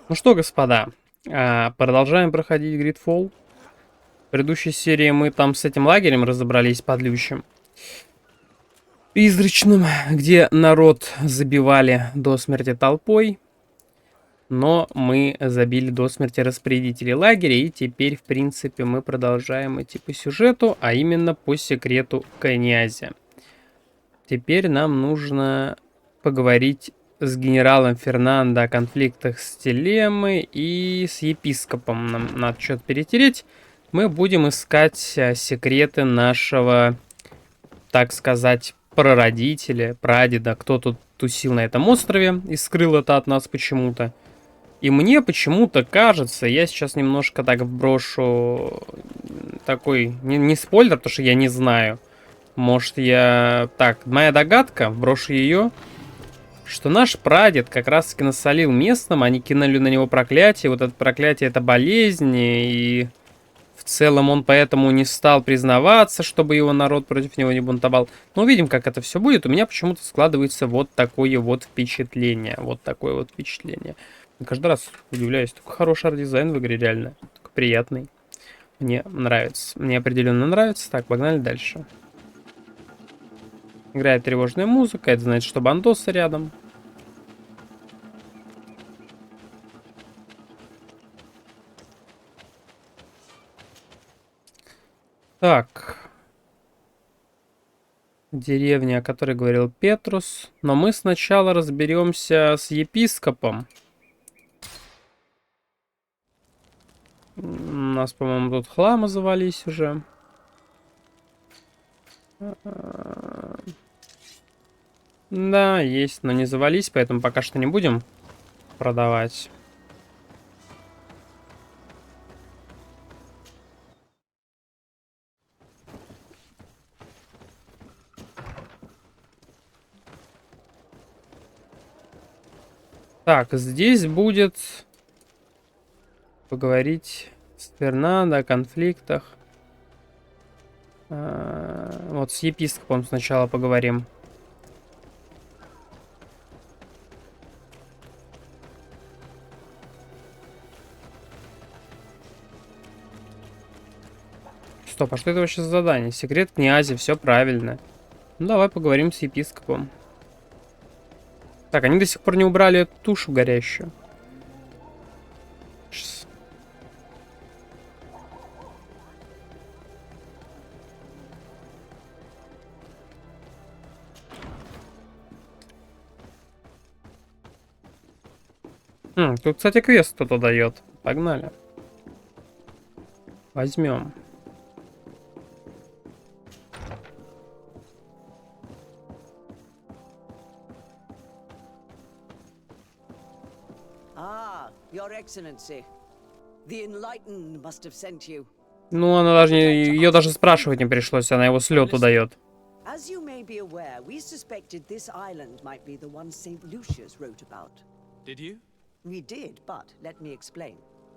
Ну что, господа, продолжаем проходить GreedFall. В предыдущей серии мы там с этим лагерем разобрались подлющим. Призрачным, где народ забивали до смерти толпой. Но мы забили до смерти распорядителей лагеря. И теперь, в принципе, мы продолжаем идти по сюжету, а именно по секрету князя. Теперь нам нужно поговорить с генералом Фернандо о конфликтах с Телемой и с епископом. Нам надо что-то перетереть. Мы будем искать секреты нашего, так сказать, прародителя, прадеда. Кто тут тусил на этом острове и скрыл это от нас почему-то. И мне почему-то кажется, я сейчас немножко так брошу такой, не спойлер, потому что я не знаю. Может, я... Так, моя догадка, брошу ее, что наш прадед как раз-таки насолил местным, они кинули на него проклятие, вот это проклятие — это болезнь, и в целом он поэтому не стал признаваться, чтобы его народ против него не бунтовал. Но увидим, как это все будет. У меня почему-то складывается вот такое вот впечатление. Вот такое вот впечатление. Я каждый раз удивляюсь, такой хороший арт-дизайн в игре, реально. Такой приятный. Мне нравится. Мне определенно нравится. Так, погнали дальше. Играет тревожная музыка, это значит, что бандосы рядом. Так. Деревня, о которой говорил Петрус. Но мы сначала разберемся с епископом. У нас, по-моему, тут хламы завались уже. Да, есть, но не завались, поэтому пока что не будем продавать. Так, здесь будет поговорить с Фернандо о конфликтах. Вот с епископом сначала поговорим. Стоп, а что это вообще за задание? Секрет князя, все правильно. Ну, давай поговорим с епископом. Так, они до сих пор не убрали эту тушу горящую. Сейчас. Тут, кстати, квест кто-то дает. Погнали. Возьмем. Your Excellency, the Enlightened must have sent you. Ну, она даже ее даже спрашивать не пришлось, она его с лету дает. As you may be aware, we suspected this island might be the one St. Lucius wrote about. Did you? We did, but let me explain.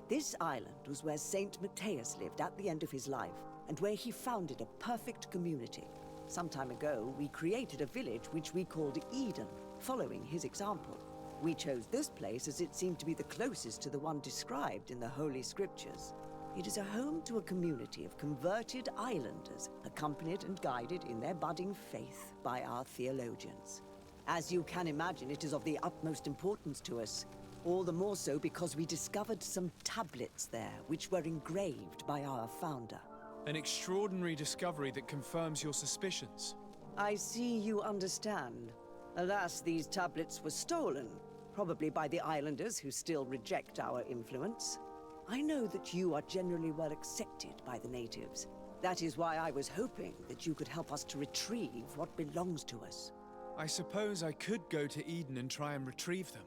This island was where St. Matthias lived at the end of his life, and where he founded a perfect community. Some time ago, we created a village which we called Eden, following his example. We chose this place as it seemed to be the closest to the one described in the Holy Scriptures. It is a home to a community of converted islanders, accompanied and guided in their budding faith by our theologians. As you can imagine, it is of the utmost importance to us, all the more so because we discovered some tablets there which were engraved by our founder. An extraordinary discovery that confirms your suspicions. I see you understand. Alas, these tablets were stolen, probably by the islanders who still reject our influence. I know that you are generally well accepted by the natives. That is why I was hoping that you could help us to retrieve what belongs to us. I suppose I could go to Eden and try and retrieve them.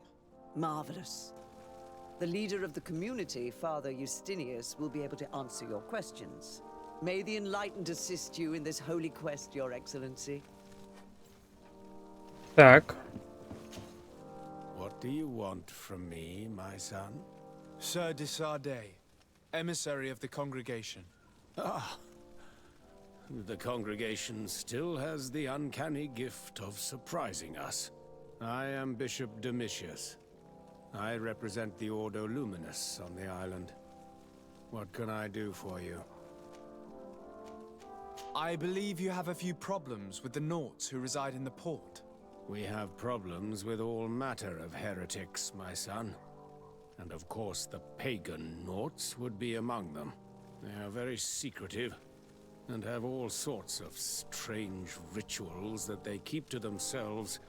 Marvelous. The leader of the community, Father Justinius, will be able to answer your questions. May the Enlightened assist you in this holy quest, Your Excellency. Так. What do you want from me, my son? Sir de Sardet, emissary of the congregation. Ah, the congregation still has the uncanny gift of surprising us. I am Bishop Domitius. I represent the Ordo Luminous on the island. What can I do for you? I believe you have a few problems with the Nauts who reside in the port. We have problems with all matter of heretics, my son. And of course the pagan Nauts would be among them. They are very secretive, and have all sorts of strange rituals that they keep to themselves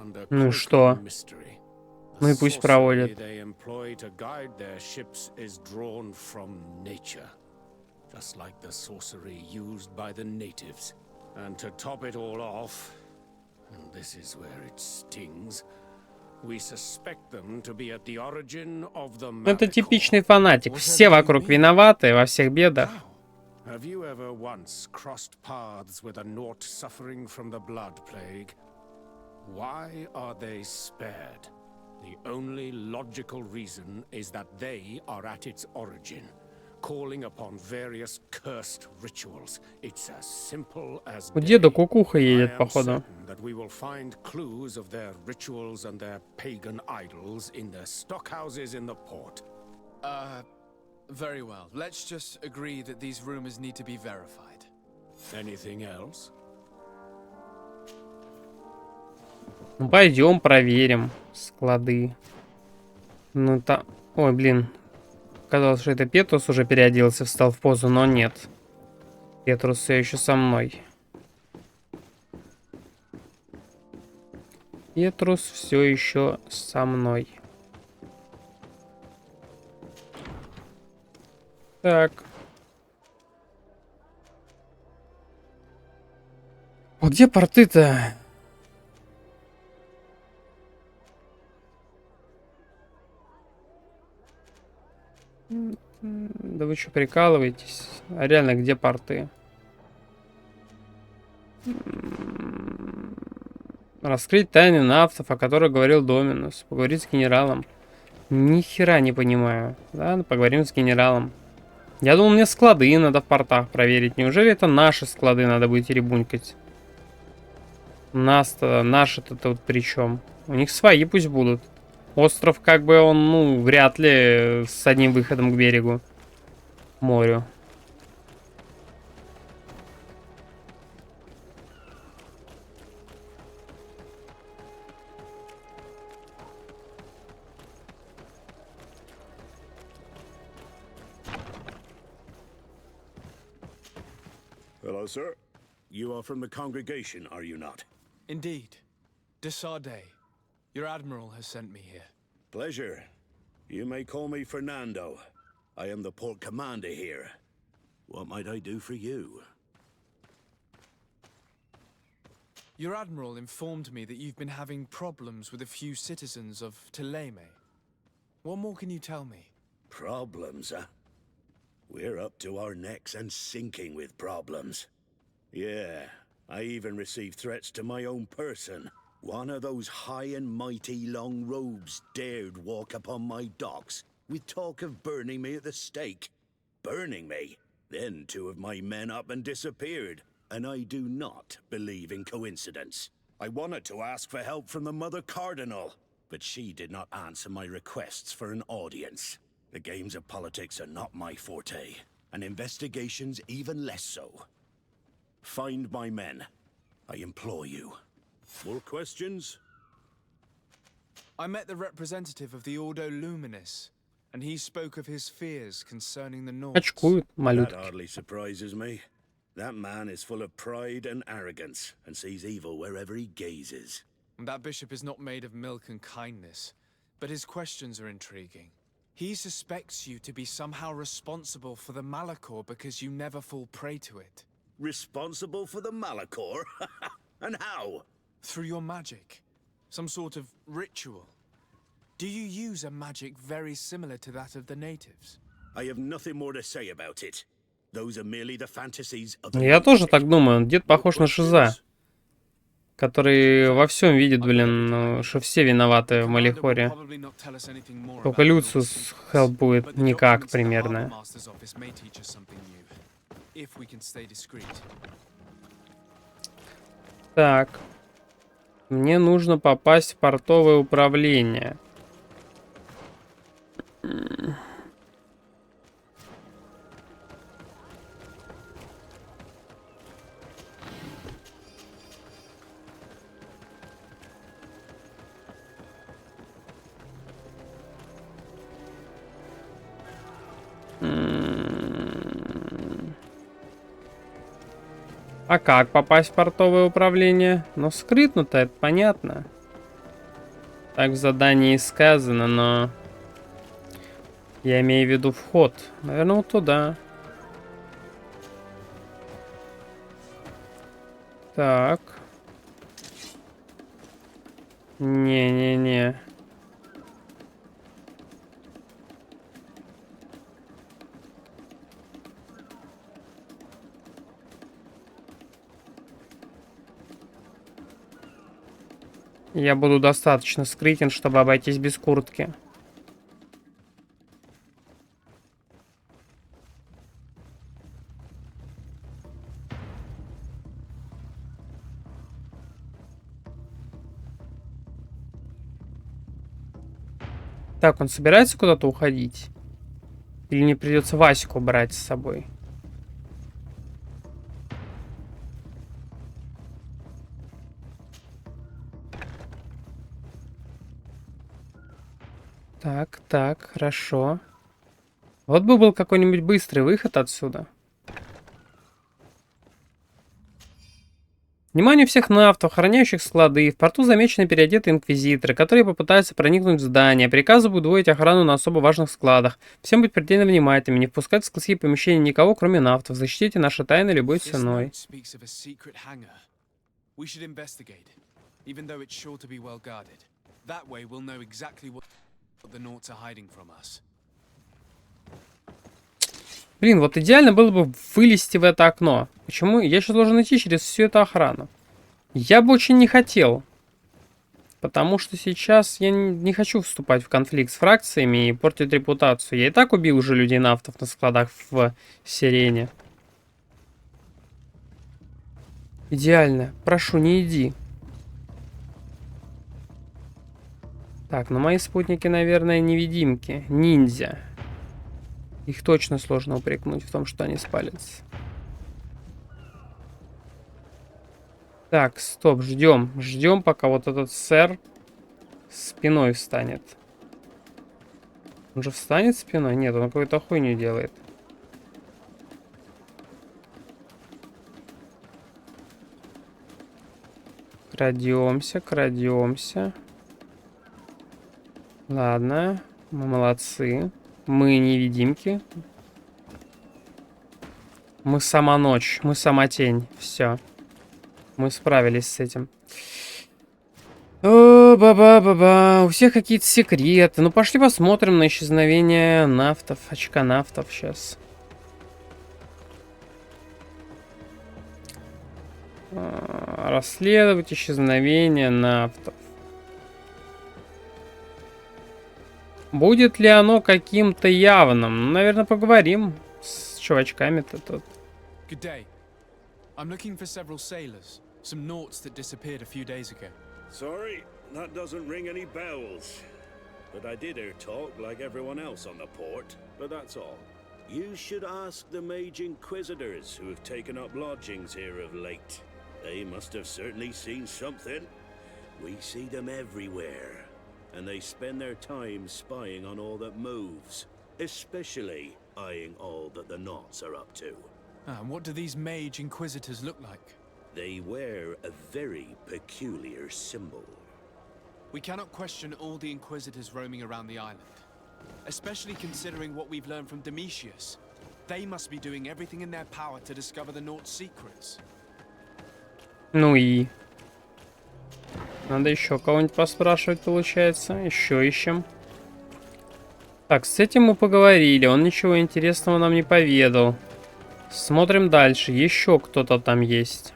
under Ну и что? mystery. Ну и пусть проводят. They employ to guide their ships is drawn from nature, just like the sorcery used by the natives. And to top it all off, and this is where it stings, we suspect them to be at the origin of the Это Malichor. типичный фанатик. Все вокруг виноваты во всех бедах. Have you ever once crossed paths with a Naut suffering from the blood plague? Why are they spared? The only logical reason is that they are at its origin, calling upon various cursed rituals. It's as simple as У деда day. кукуха I едет, am походу. certain that we will find clues of their rituals and their pagan idols in their stockhouses in the port. Very well. Let's just agree that these rumors need to be verified. Anything else? Ну, пойдем проверим склады. Ну там... Ой, блин. Казалось, что это Петрус уже переоделся, встал в позу, но нет. Петрус все еще со мной. Петрус все еще со мной. Так. А где порты-то? Да вы что, прикалываетесь? А реально, где порты? Раскрыть тайны нафтов, о которых говорил Доминус. Поговорить с генералом. Ни хера не понимаю. Ладно, поговорим с генералом. Я думал, мне склады надо в портах проверить. Неужели это наши склады надо будет ребунькать? Нас-то, наши-то тут при чем? У них свои пусть будут. Остров, как бы он, ну, вряд ли с одним выходом к берегу. Морю. Hello, sir. You are from the congregation, are you not? Indeed. Desarde. Your admiral has sent me here. Pleasure. You may call me Fernando. I am the port commander here. What might I do for you? Your admiral informed me that you've been having problems with a few citizens of Teleme. What more can you tell me? Problems, huh? We're up to our necks and sinking with problems. Yeah, I even received threats to my own person. One of those high and mighty long robes dared walk upon my docks with talk of burning me at the stake. Burning me? Then two of my men up and disappeared, and I do not believe in coincidence. I wanted to ask for help from the Mother Cardinal, but she did not answer my requests for an audience. The games of politics are not my forte, and investigations even less so. Find my men. I implore you. More questions? I met the representative of the Ordo Luminis, and he spoke of his fears concerning the North. Очкуют, That малютки. hardly surprises me. That man is full of pride and arrogance, and sees evil wherever he gazes. That bishop is not made of milk and kindness, but his questions are intriguing. He suspects you to be somehow responsible for the Malichor because you never fall prey to it. Responsible for the Malichor? And how? Through your magic. Some sort of ritual. Do you use a magic very similar to that of the natives? I have nothing more to say about it. Those are merely the fantasies of the Я тоже lunatic. так думаю. Дед похож на Шиза, который во всем видит, блин, ну, что все виноваты в Малихоре. Только Люциус help будет никак примерно. Так. Мне нужно попасть в портовое управление. А как попасть в портовое управление? Ну, скрытно-то, это понятно. Так в задании сказано, но... Я имею в виду вход. Наверное, вот туда. Так. Не-не-не. Я буду достаточно скрытен, чтобы обойтись без куртки. Так, он собирается куда-то уходить? Или мне придется Васику брать с собой? Так, так, хорошо. Вот бы был какой-нибудь быстрый выход отсюда. Вниманию всех нафтов, охраняющих склады. В порту замечены переодетые инквизиторы, которые попытаются проникнуть в здание. Приказываю удвоить охрану на особо важных складах. Всем быть предельно внимательными, не впускать в складские помещения никого, кроме нафтов. Защитите наши тайны любой This ценой. note speaks of a secret hangar. We should investigate it, even though it's sure to be well guarded. That way we'll know exactly what the Naughts are hiding from us. Блин, вот идеально было бы вылезти в это окно. Почему? Я сейчас должен идти через всю эту охрану. Я бы очень не хотел. Потому что сейчас я не хочу вступать в конфликт с фракциями и портить репутацию. Я и так убил уже людей нафтов на складах в Сирене. Идеально. Прошу, не иди. Так, ну мои спутники, наверное, невидимки. Ниндзя. Их точно сложно упрекнуть в том, что они спалятся. Так, стоп, ждем. Ждем, пока вот этот сэр спиной встанет. Он же встанет спиной? Нет, он какую-то хуйню делает. Крадемся, крадемся. Ладно, мы молодцы. Мы невидимки. Мы сама ночь, мы сама тень. Все. Мы справились с этим. О, ба-ба-ба-ба. У всех какие-то секреты. Ну, пошли посмотрим на исчезновение нафтов. Очка нафтов сейчас. Расследовать исчезновение нафтов. Будет ли оно каким-то явным? Ну, наверное, поговорим с чувачками-то тут. Good day. I'm looking for several sailors, some Naughts that disappeared a few days ago. Sorry, that doesn't ring any bells. But I did hear talk like everyone else on the port, but that's all. You should ask the Mage Inquisitors who have taken up lodgings here of late. They must have certainly seen something. We see them everywhere, and they spend their time spying on all that moves, especially eyeing all that the Naughts are up to. And what do these Mage Inquisitors look like? They wear a very peculiar symbol. We cannot question all the Inquisitors roaming around the island, especially considering what we've learned from Domitius. They must be doing everything in their power to discover the Naughts' secrets. Ну и... Надо еще кого-нибудь поспрашивать, получается. Еще ищем. Так, с этим мы поговорили. Он ничего интересного нам не поведал. Смотрим дальше. Еще кто-то там есть.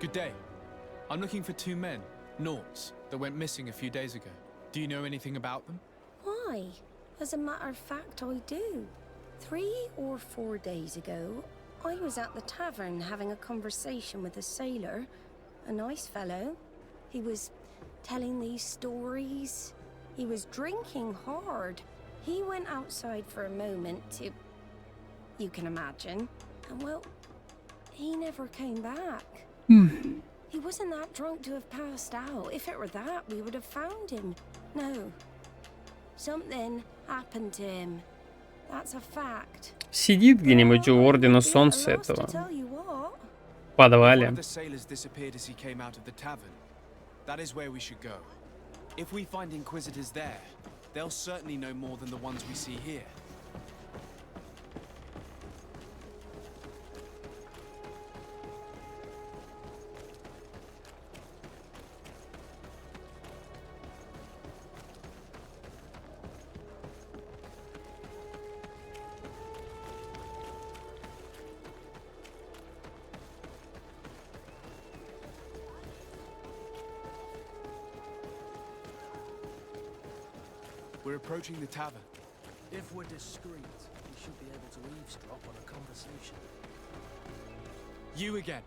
Good day. I'm looking for two men, Naughts, that went missing a few days ago. Do you know anything about them? Why? As a matter of fact, I do. 3 or 4 days ago, I was at the tavern having a conversation with a sailor. A nice fellow. He was telling these stories. He was drinking hard. He went outside for a moment to... You can imagine. And well, he never came back. He wasn't that drunk to have passed out. If it were that, we would have found him. No. Something happened to him. That's a fact. Сидит где-нибудь у Ордена I'd be at a Солнца loss этого to tell you what. в подвале. One of the sailors disappeared as he came out of the tavern. That is where we should go. If we find Inquisitors there, they'll certainly know more than the ones we see here. We're approaching the tavern. If we're discreet, we should be able to eavesdrop on a conversation. You again.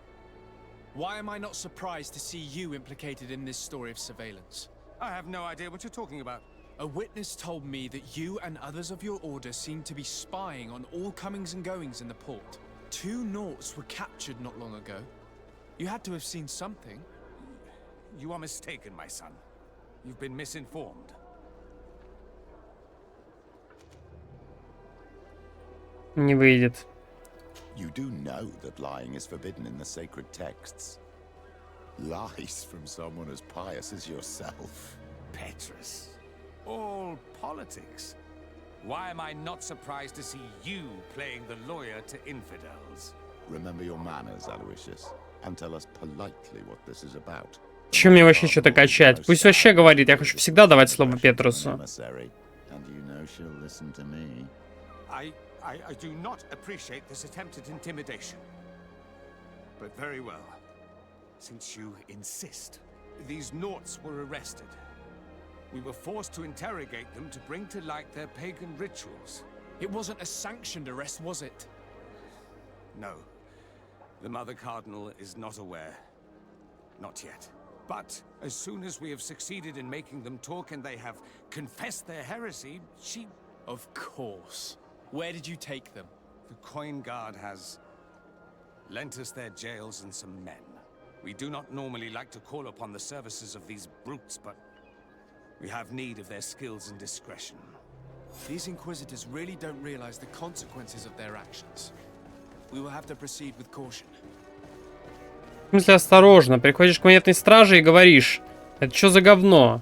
Why am I not surprised to see you implicated in this story of surveillance? I have no idea what you're talking about. A witness told me that you and others of your order seem to be spying on all comings and goings in the port. 2 Nauts were captured not long ago. You had to have seen something. You are mistaken, my son. You've been misinformed. Не выйдет. You do know that lying is forbidden in the sacred texts. Lies from someone as pious as yourself. Petrus. All politics. Why am I not surprised to see you playing the lawyer to infidels? Remember your manners, Aloysius, and tell us politely what this is about. Чем мне вообще что-то качать? Пусть вообще говорит, я хочу всегда давать слово Петрусу. And you know she'll listen to me. I do not appreciate this attempt at intimidation. But very well. Since you insist, these Nauts were arrested. We were forced to interrogate them to bring to light their pagan rituals. It wasn't a sanctioned arrest, was it? No. The Mother Cardinal is not aware. Not yet. But as soon as we have succeeded in making them talk and they have confessed their heresy, she... Of course. Where did you take them? The Coin Guard has lent us their jails and some men. We do not normally like to call upon the services of these brutes, but we have need of their skills and discretion. These Inquisitors really don't realize the consequences of their actions. We will have to proceed with caution. В смысле осторожно? Приходишь к монетной страже и говоришь: это что за говно?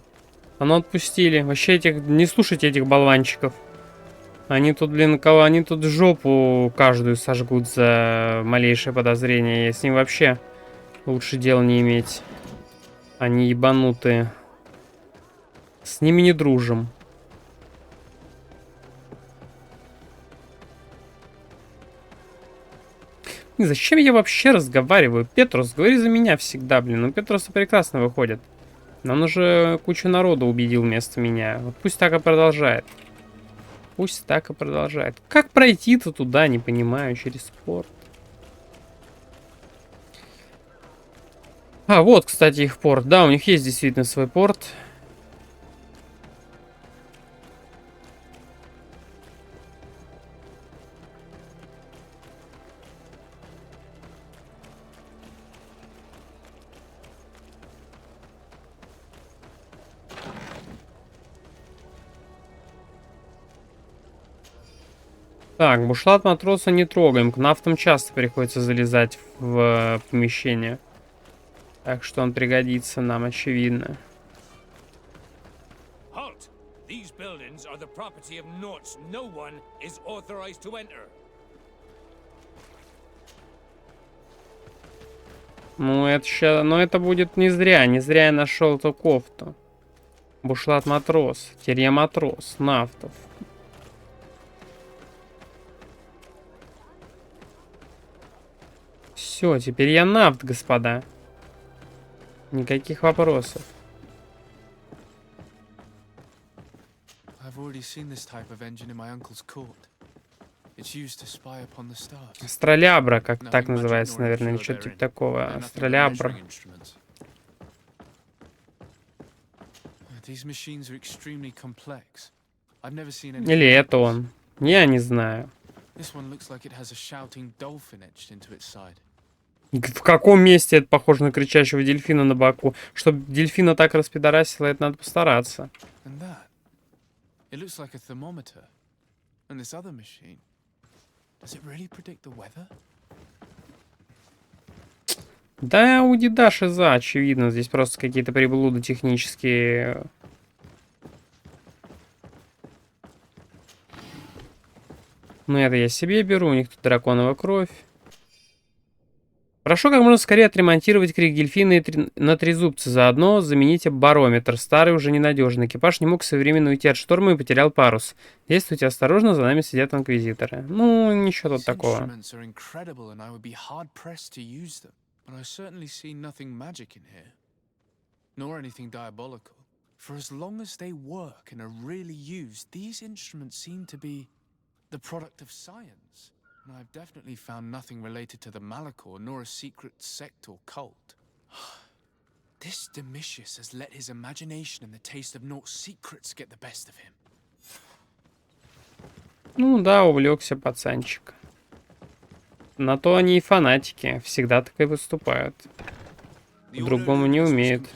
А ну отпустили. Вообще этих... Не слушайте этих болванчиков. Они тут, блин, кого? Они тут жопу каждую сожгут за малейшее подозрение. С ним вообще лучше дела не иметь. Они ебанутые. С ними не дружим. И зачем я вообще разговариваю? Петрус, говори за меня всегда, блин. У Петруса прекрасно выходит. Но он уже кучу народа убедил вместо меня. Вот пусть так и продолжает. Пусть так и продолжает. Как пройти-то туда, не понимаю, через порт. А, вот, кстати, их порт. Да, у них есть действительно свой порт. Так, бушлат матроса не трогаем. К нафтам часто приходится залезать в помещение. Так что он пригодится нам, очевидно. Halt! These buildings are the property of Nauts. No one is authorized to enter. Ну, это сейчас... Но это будет не зря. Не зря я нашел эту кофту. Бушлат матрос. Терье матрос. Нафтов. Все, теперь я нафт, господа. Никаких вопросов. I've already seen this type of engine in my uncle's court. It's used to spy upon the stars. Астролябра, как так называется, наверное, или что-то типа такого. Астролябр. These machines are extremely complex. I've never seen any. Или это он. Я не знаю. This one looks like it has a shouting dolphin etched into its side. В каком месте это похоже на кричащего дельфина на боку? Чтобы дельфина так распидорасило, это надо постараться. And that. It looks like a thermometer. And this other machine. Does it really predict the weather? Да, у деда шиза, очевидно. Здесь просто какие-то приблуды технические. Ну, это я себе беру. У них тут драконовая кровь. Прошу как можно скорее отремонтировать крик дельфина на трезубце. Заодно замените барометр. Старый уже ненадежный. Экипаж не мог своевременно уйти от шторма и потерял парус. Действуйте осторожно, за нами сидят инквизиторы. Ну, ничего тут такого. But I certainly see nothing magic in here, nor anything diabolical. For as long as they work and are really used, these instruments seem to be the product of science. And I've definitely found nothing related to the Malachor, nor a secret sect or cult. This Domitius has let his imagination and the taste of Naught's secrets get the best of him. Ну да, увлекся пацанчик. На то они и фанатики. Всегда так и выступают. По-другому не умеют.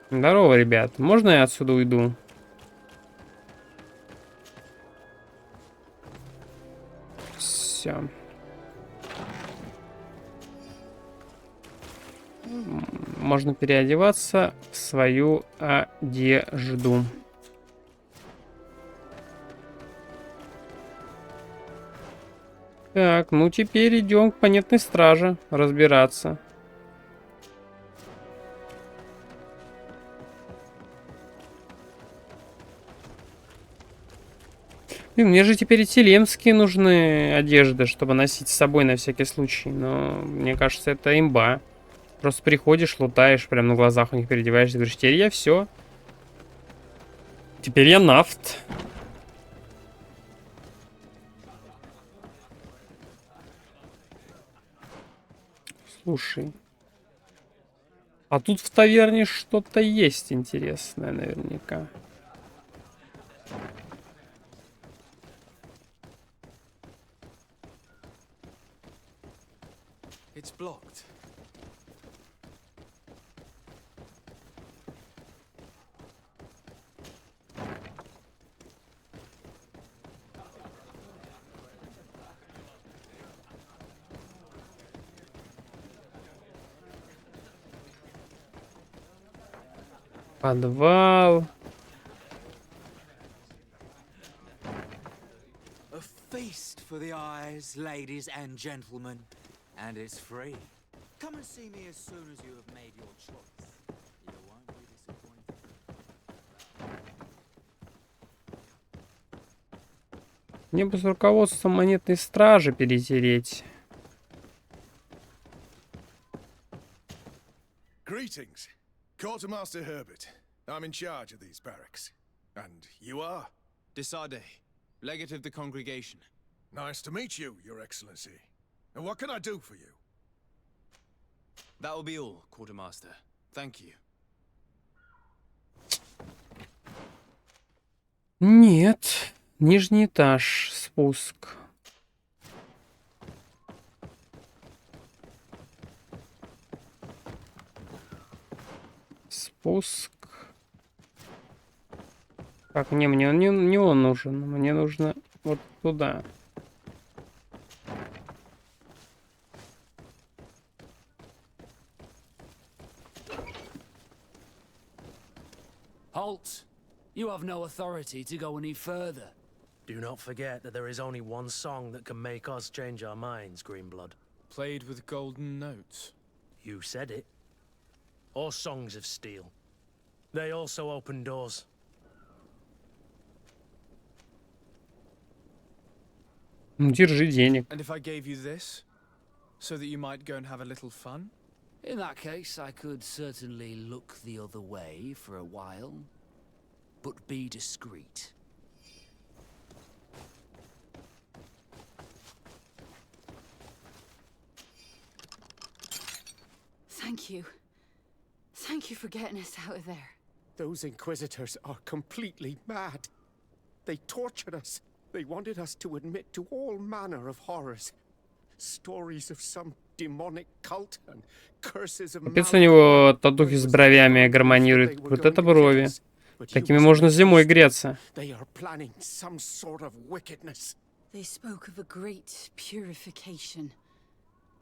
Здорово, ребят. Можно я отсюда уйду? Все. Можно переодеваться в свою одежду. Так, ну теперь идем к планетной страже разбираться. Блин, мне же теперь и телемские нужны одежды, чтобы носить с собой на всякий случай. Но мне кажется, это имба. Просто приходишь, лутаешь, прям на глазах у них переодеваешься, говоришь, теперь я все. Теперь я нафт. Слушай. А тут в таверне что-то есть интересное наверняка. It's blocked. Подвал. A feast for the eyes, ladies and gentlemen, and it's free. Come and see me as soon as you have made your choice. You won't be disappointed. Мне бы с руководством монетной стражи перетереть. Greetings. Quartermaster Herbert. I'm in charge of these barracks. And you are? Desade, legate of the congregation. Nice to meet you, Your Excellency. And what can I do for you? That will be all, Quartermaster. Thank you. Нет. Нижний этаж. Спуск. Спуск. Так, мне не он нужен. Мне нужно вот туда. Halt! You have no authority to go any further. Do not forget that there is only one song that can make us change our minds, Greenblood. Played with golden notes. You said it. Or songs of steel. They also open doors. Держи денег. And if I gave you this, so that you might go and have a little fun? In that case, I could certainly look the other way for a while. But be discreet. Thank you. Thank you for getting us out of there. Those Inquisitors are completely mad. They tortured us. They wanted us to admit to all manner of horrors. Stories of some demonic cult and curses of Капец, у него татухи с бровями гармонирует. Вот это брови. Такими можно зимой греться. They are planning some sort of wickedness. They spoke of a great purification.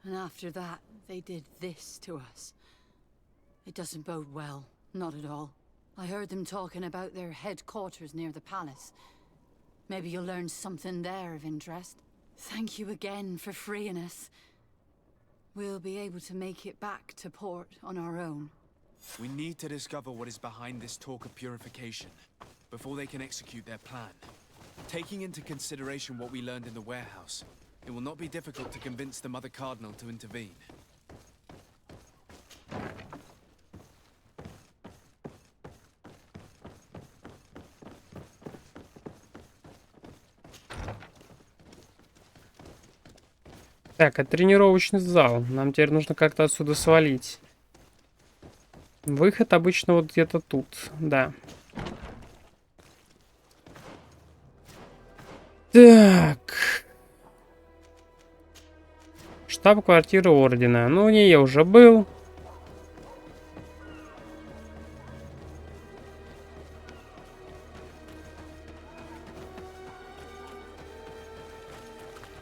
And after that, they did this to us. It doesn't bode well, not at all. I heard them talking about their headquarters near the palace. Maybe you'll learn something there of interest. Thank you again for freeing us. We'll be able to make it back to port on our own. We need to discover what is behind this talk of purification before they can execute their plan. Taking into consideration what we learned in the warehouse, it will not be difficult to convince the Mother Cardinal to intervene. Так, это тренировочный зал. Нам теперь нужно как-то отсюда свалить. Выход обычно вот где-то тут, да. Так. Штаб-квартира Ордена. Ну, в ней я уже был.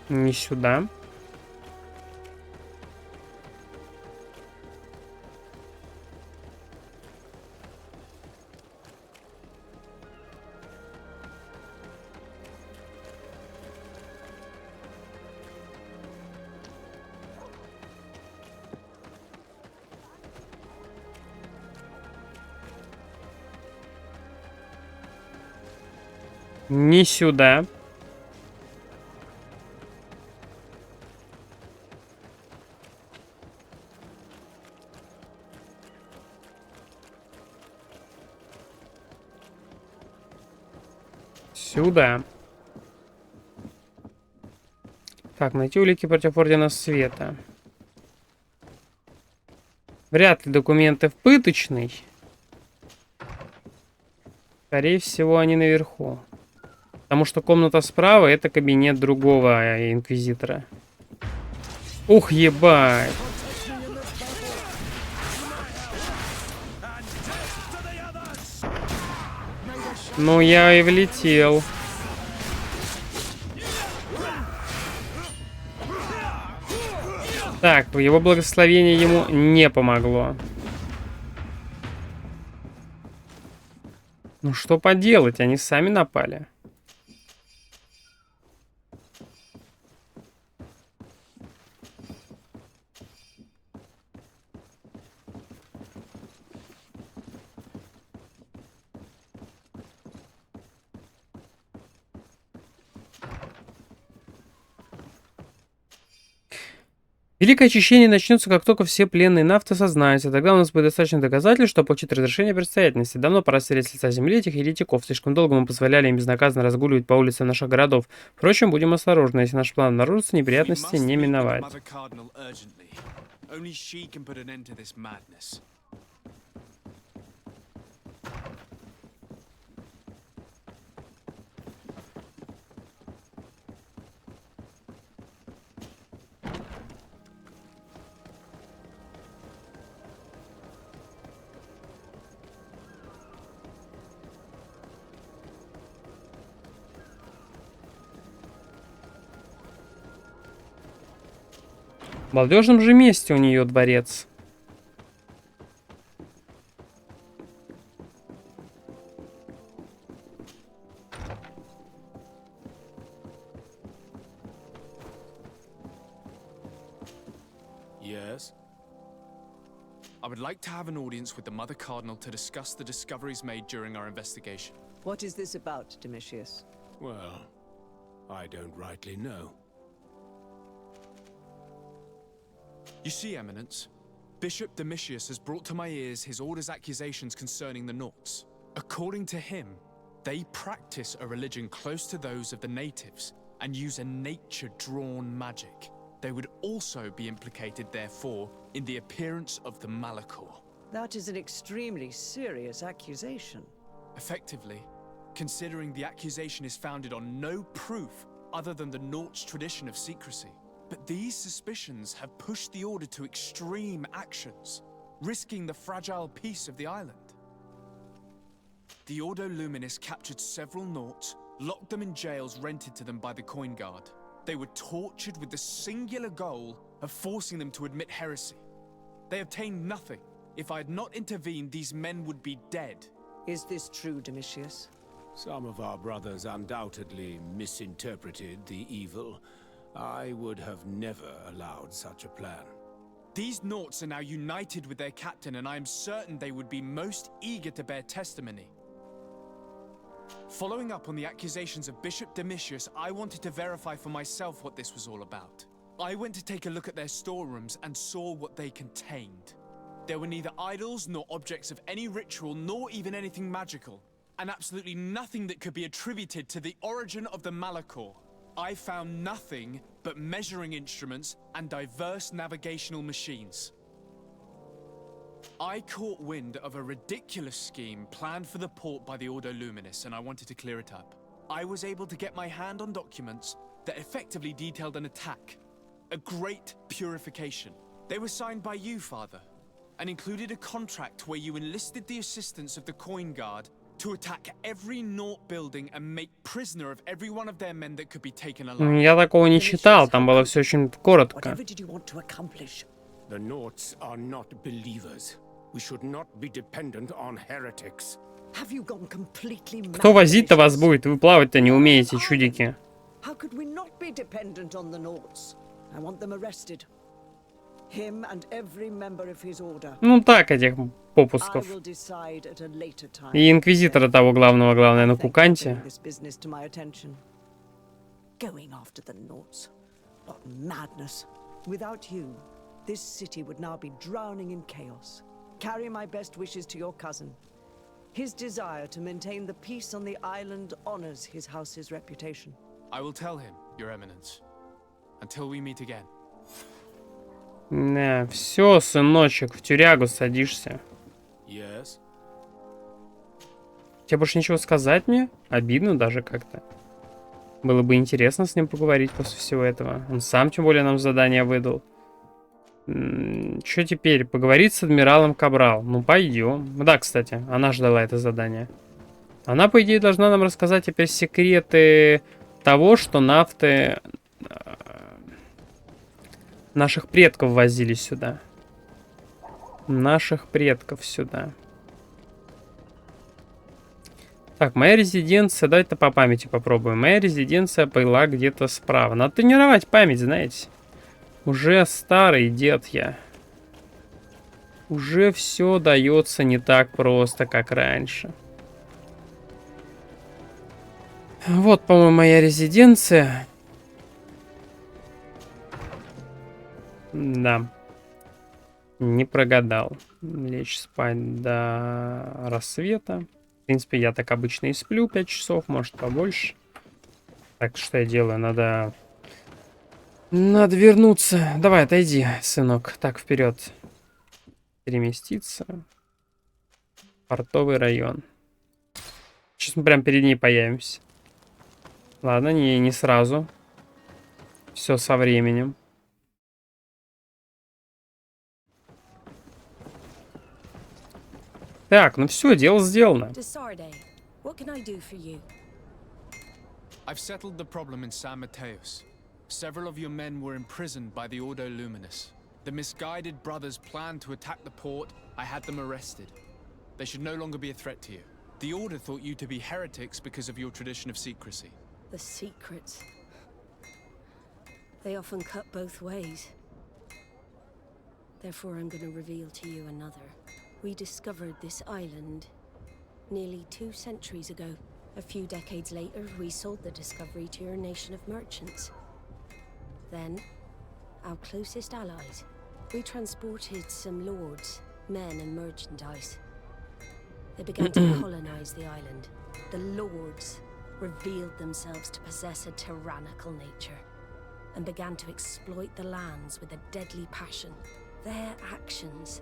Не сюда. Не сюда. Сюда. Так, найти улики против Ордена Света. Вряд ли документы в пыточной. Скорее всего, они наверху. Потому что комната справа — это кабинет другого инквизитора. Ух, ебать! Ну, я и влетел. Так, его благословение ему не помогло. Ну, что поделать, они сами напали. Великое очищение начнется, как только все пленные нафты сознаются. Тогда у нас будет достаточно доказательств, чтобы получить разрешение предстоятельности. Давно пора стереть с лица земли этих еретиков. Слишком долго мы позволяли им безнаказанно разгуливать по улицам наших городов. Впрочем, будем осторожны. Если наш план обнаружится, неприятности не миновать. В балдежном же месте у нее дворец. Yes. I would like to have an audience with the Mother Cardinal to discuss the discoveries made during our investigation. What is this about, Domitius? Well, I don't rightly know. You see, Eminence, Bishop Domitius has brought to my ears his order's accusations concerning the Nauts. According to him, they practice a religion close to those of the natives and use a nature-drawn magic. They would also be implicated, therefore, in the appearance of the Malachor. That is an extremely serious accusation. Effectively, considering the accusation is founded on no proof other than the Naut's tradition of secrecy. But these suspicions have pushed the Order to extreme actions, risking the fragile peace of the island. The Ordo Luminis captured several Nauts, locked them in jails rented to them by the Coin Guard. They were tortured with the singular goal of forcing them to admit heresy. They obtained nothing. If I had not intervened, these men would be dead. Is this true, Domitius? Some of our brothers undoubtedly misinterpreted the evil. I would have never allowed such a plan. These Nauts are now united with their captain, and I am certain they would be most eager to bear testimony. Following up on the accusations of Bishop Domitius, I wanted to verify for myself what this was all about. I went to take a look at their storerooms and saw what they contained. There were neither idols nor objects of any ritual, nor even anything magical, and absolutely nothing that could be attributed to the origin of the Malachor. I found nothing but measuring instruments and diverse navigational machines. I caught wind of a ridiculous scheme planned for the port by the Ordo Luminis, and I wanted to clear it up. I was able to get my hand on documents that effectively detailed an attack, a great purification. They were signed by you, Father, and included a contract where you enlisted the assistance of the Coin Guard to attack every Naut building and make prisoner of every one of their men that could be taken alive. Я такого не читал, там было все очень коротко. Whatever did you want to accomplish? The Nauts are not believers. We should not be dependent on heretics. Have you gone completely mad? Кто возить-то вас будет? Вы плавать-то не умеете, чудики. How could we not be dependent on the Nauts? I want them arrested. Him and every member of his order. Ну так, этих I попусков. will decide at a later time. И инквизитора того главного, главное, на Куканте. This business to my attention. Going after the Nauts. What madness. Without you, this city would now be drowning in chaos. Carry my best wishes to your cousin. His desire to maintain the peace on the island honors his house's reputation. I will tell him, Your Eminence. Until we meet again. Да, все, сыночек, в тюрягу садишься. Yes. Тебе больше ничего сказать мне? Обидно даже как-то. Было бы интересно с ним поговорить после всего этого. Он сам, тем более, нам задание выдал. Что теперь? Поговорить с адмиралом Кабрал. Ну, пойдем. Да, кстати, она ждала это задание. Она, по идее, должна нам рассказать теперь секреты того, что нафты наших предков возили сюда. Наших предков сюда. Так, моя резиденция, давайте по памяти попробуем. Моя резиденция была где-то справа. Надо тренировать память, знаете. Уже старый дед я. Уже все дается не так просто, как раньше. Вот, по-моему, моя резиденция. Да. Не прогадал. Лечь спать до рассвета. В принципе, я так обычно и сплю 5 часов, может побольше. Так, что я делаю? Надо вернуться. Давай, отойди, сынок. Так, вперед. Переместиться. Портовый район. Сейчас мы прям перед ней появимся. Ладно, не сразу. Все со временем. Так, ну все, дело сделано. I've settled the problem in San Mateus. Several of your men were imprisoned by the Ordo Luminis. The misguided brothers planned to attack the port. I had them arrested. They should no longer be a threat to you. The Order thought you to be heretics because of your tradition of secrecy. The secrets. They often cut both ways. Therefore, I'm going to reveal to you another. We discovered this island nearly 2 centuries ago. A few decades later, we sold the discovery to your nation of merchants. Then, our closest allies. We transported some lords, men and merchandise. They began to colonize the island. The lords revealed themselves to possess a tyrannical nature and began to exploit the lands with a deadly passion. Their actions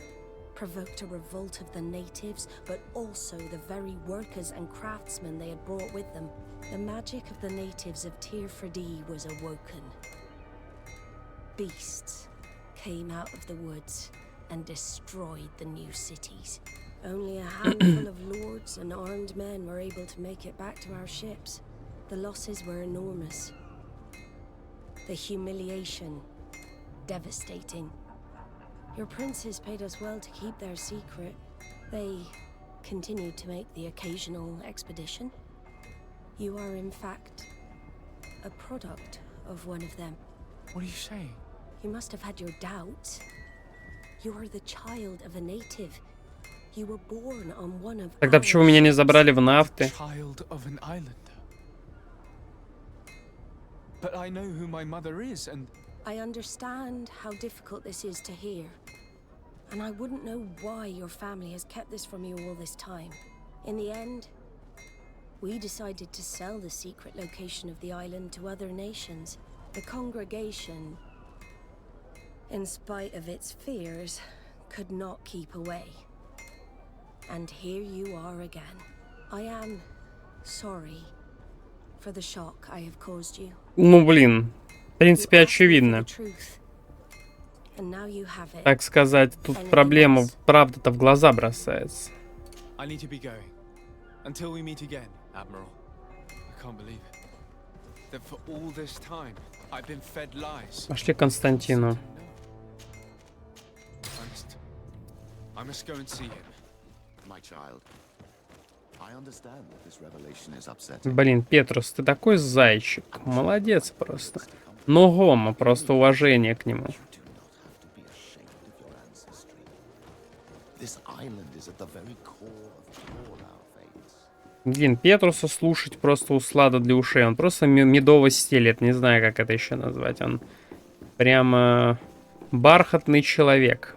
provoked a revolt of the natives, but also the very workers and craftsmen they had brought with them. The magic of the natives of RaiDe was awoken. Beasts came out of the woods and destroyed the new cities. Only a handful of lords and armed men were able to make it back to our ships. The losses were enormous. The humiliation, devastating. Your princes paid us well to keep their secret. They continued to make the occasional expedition. You are, in fact, a product of one of them. What are you saying? You must have had your doubts. You are the child of a native. You were born on one of Тогда почему меня не забрали в нафты? Child of an islander. But I know who my mother is, and I understand how difficult this is to hear. And I wouldn't know why your family has kept this from you all this time. In the end, we decided to sell the secret location of the island to other nations. The congregation, in spite of its fears, could not keep away. And here you are again. I am sorry for the shock I have caused you. Ну, блин. В принципе, очевидно. Так сказать, тут проблема, правда-то в глаза бросается. I need to be going. Until we meet again, Admiral. I can't believe it. That for all this time, I've been fed lies. Пошли к Константину. I must go and see him. My child. I understand that this revelation is upsetting. Блин, Петрус, ты такой зайчик. Молодец просто. Но гомо, просто уважение к нему. This island is at the very core of all our faiths. Блин, Петруса слушать просто услада для ушей. Он просто медово стелет. Не знаю, как это еще назвать. Он прямо бархатный человек.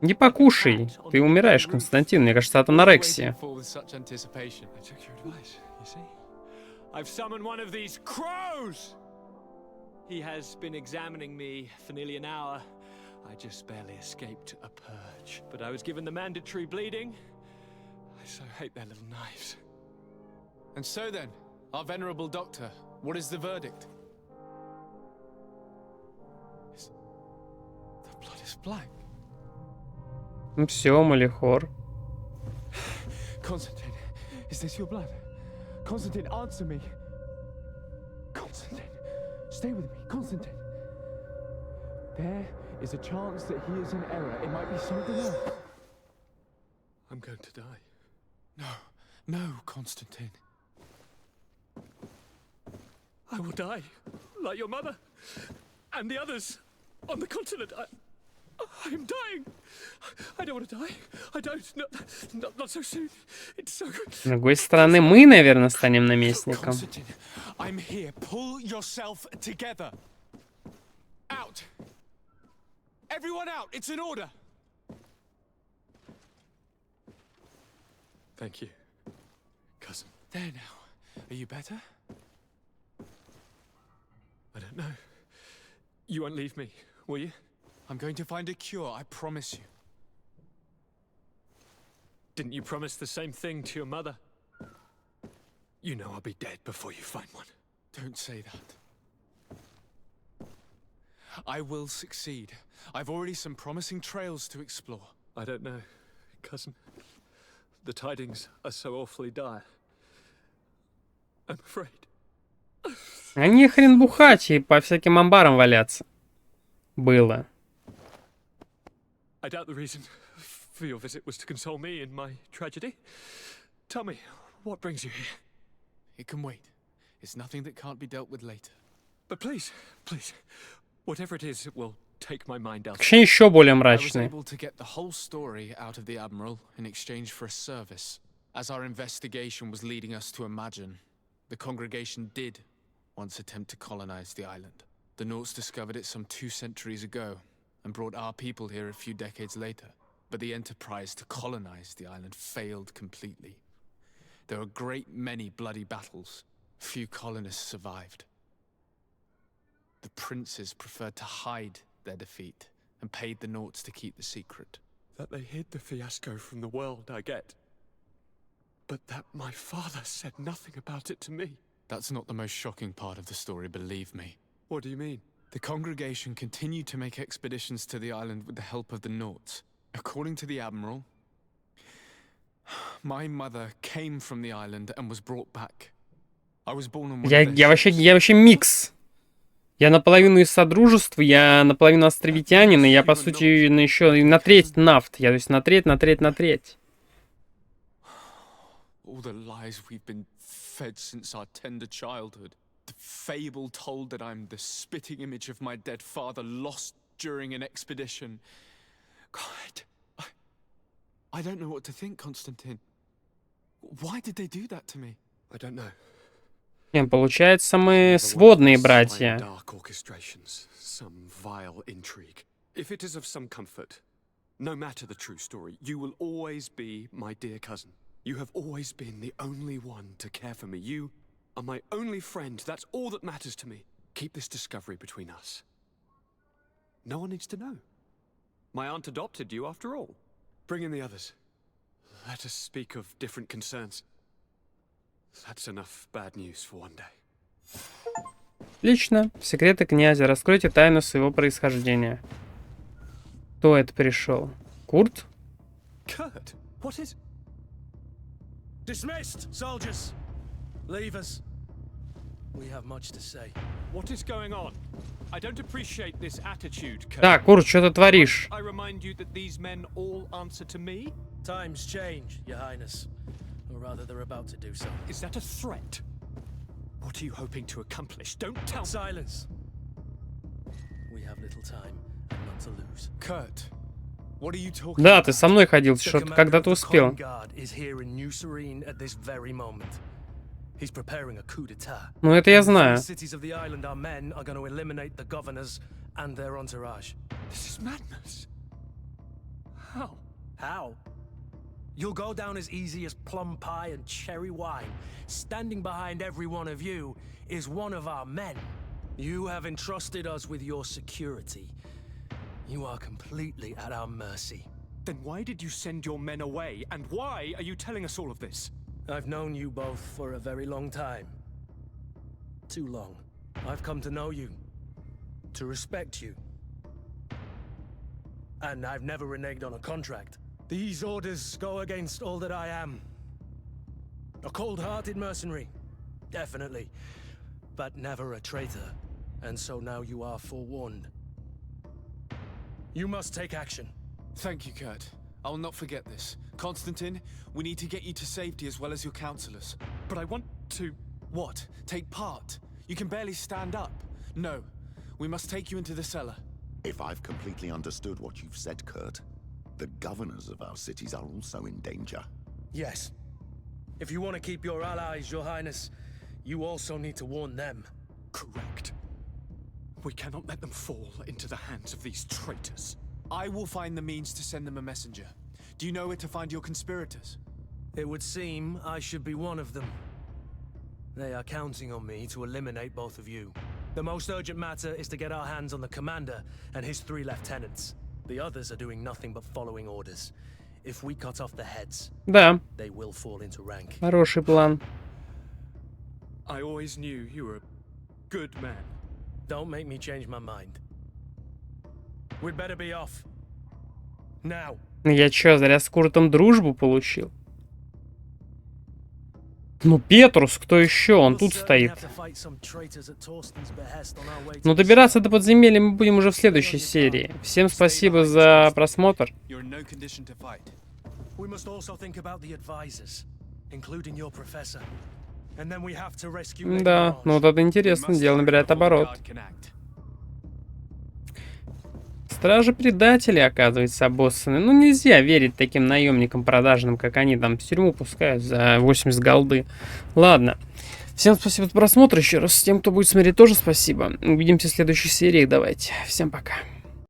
Не покушай. Ты умираешь, Константин. Мне кажется, от анорексии. He has been examining me for nearly an hour. I just barely escaped a purge. But I was given the mandatory bleeding. I so hate their little knives. And so then, our venerable doctor, what is the verdict? The blood is black. Ну все, Малихор. Constantine, is this your blood? Constantine, answer me. Constantine. Stay with me, Constantine. There is a chance that he is in error. It might be something else. I'm going to die. No, Constantine. I will die, like your mother and the others on the continent. I am dying. I don't want to die. I don't. Not so soon. It's so good. С другой стороны, мы, наверное, станем наместником. I'm here. Pull yourself together. Out. Everyone out. It's an order. Thank you, cousin. There now. Are you better? I don't know. You won't leave me, will you? I'm going to find a cure, I promise you. Didn't you promise the same thing to your mother? You know I'll be dead before you find one. Don't say that. I will succeed. I've already some promising trails to explore. I don't know, cousin. The tidings are so awfully dire. I'm afraid. А не хрен бухать и по всяким амбарам валяться. Было. I doubt the reason for your visit was to console me in my tragedy. Tell me, what brings you here? It can wait. It's nothing that can't be dealt with later. But please, whatever it is, it will take my mind out. Ощущение еще более I was мрачное. able to get the whole story out of the Admiral in exchange for a service. As our investigation was leading us to imagine, the congregation did once attempt to colonize the island. The Nauts discovered it some 2 centuries ago and brought our people here a few decades later. But the enterprise to colonize the island failed completely. There were a great many bloody battles. Few colonists survived. The princes preferred to hide their defeat and paid the Naughts to keep the secret. That they hid the fiasco from the world, I get. But that my father said nothing about it to me. That's not the most shocking part of the story, believe me. What do you mean? The congregation continued to make expeditions to the island with the help of the Naughts. According to the Admiral, my mother came from the island and was brought back. I was born on one of Я вообще микс. Я наполовину из Содружества, я наполовину островитянин, и я, по сути, еще и на треть нафт. Я, то есть, на треть. All the lies we've been fed since our tender childhood. The fable told that I'm the spitting image of my dead father lost during an expedition. God, I don't know what to think, Constantine. Why did they do that to me? I don't know. Получается, мы сводные братья. Dark orchestrations, some vile intrigue. If it is of some comfort, no matter the true story, you will always be my dear cousin. You have always been the only one to care for me. You are my only friend. That's all that matters to me. Keep this discovery between us. No one needs to know. My aunt adopted you after all. Bring in the others. Let us speak of different concerns. That's enough bad news for one day. Отлично. Секреты князя. Раскройте тайну своего происхождения. Кто это пришел? Курт? Kurt, what is... Dismissed, soldiers. Leave us. We have much to say. What is going on? I don't appreciate this attitude, Kurt. Да, Курт, что ты творишь? I remind you that these men all answer to me. Times change, Your Highness. Or rather, they're about to do so. Is that a threat? What are you hoping to accomplish? Don't tell me. Silence. We have little time and none to lose. Kurt, what are you talking Да, about? ты со мной ходил, что-то когда-то успел. Ну, это я знаю. Cities of the island, our men are going to eliminate the governors and their entourage. This is madness. How? How? You'll go down as easy as plum pie and cherry wine. Standing behind every one of you is one of our men. You have entrusted us with your security. You are completely at our mercy. Then why did you send your men away? And why are you telling us all of this? I've known you both for a very long time. Too long. I've come to know you. To respect you. And I've never reneged on a contract. These orders go against all that I am. A cold-hearted mercenary. Definitely. But never a traitor. And so now you are forewarned. You must take action. Thank you, Kurt. I'll not forget this. Constantine, we need to get you to safety as well as your counselors. But I want to... What? Take part? You can barely stand up. No. We must take you into the cellar. If I've completely understood what you've said, Kurt, the governors of our cities are also in danger. Yes. If you want to keep your allies, Your Highness, you also need to warn them. Correct. We cannot let them fall into the hands of these traitors. I will find the means to send them a messenger. Do you know where to find your conspirators? It would seem I should be one of them. They are counting on me to eliminate both of you. The most urgent matter is to get our hands on the commander and his 3 lieutenants. The others are doing nothing but following orders. If we cut off the heads, Да. they will fall into rank. Хороший план. I always knew you were a good man. Don't make me change my mind. We'd better be off. Now. Я чё, зря с Куртом дружбу получил? Ну, Петрус, кто еще? Он тут стоит. Но добираться до подземелья мы будем уже в следующей серии. Всем спасибо за просмотр. Да, ну вот это интересно, дело набирает оборот. Стражи-предатели, оказывается, обоссаны. Ну, нельзя верить таким наемникам продажным, как они там в тюрьму пускают за 80 голды. Ладно. Всем спасибо за просмотр еще раз. Тем, кто будет смотреть, тоже спасибо. Увидимся в следующей серии. Давайте. Всем пока.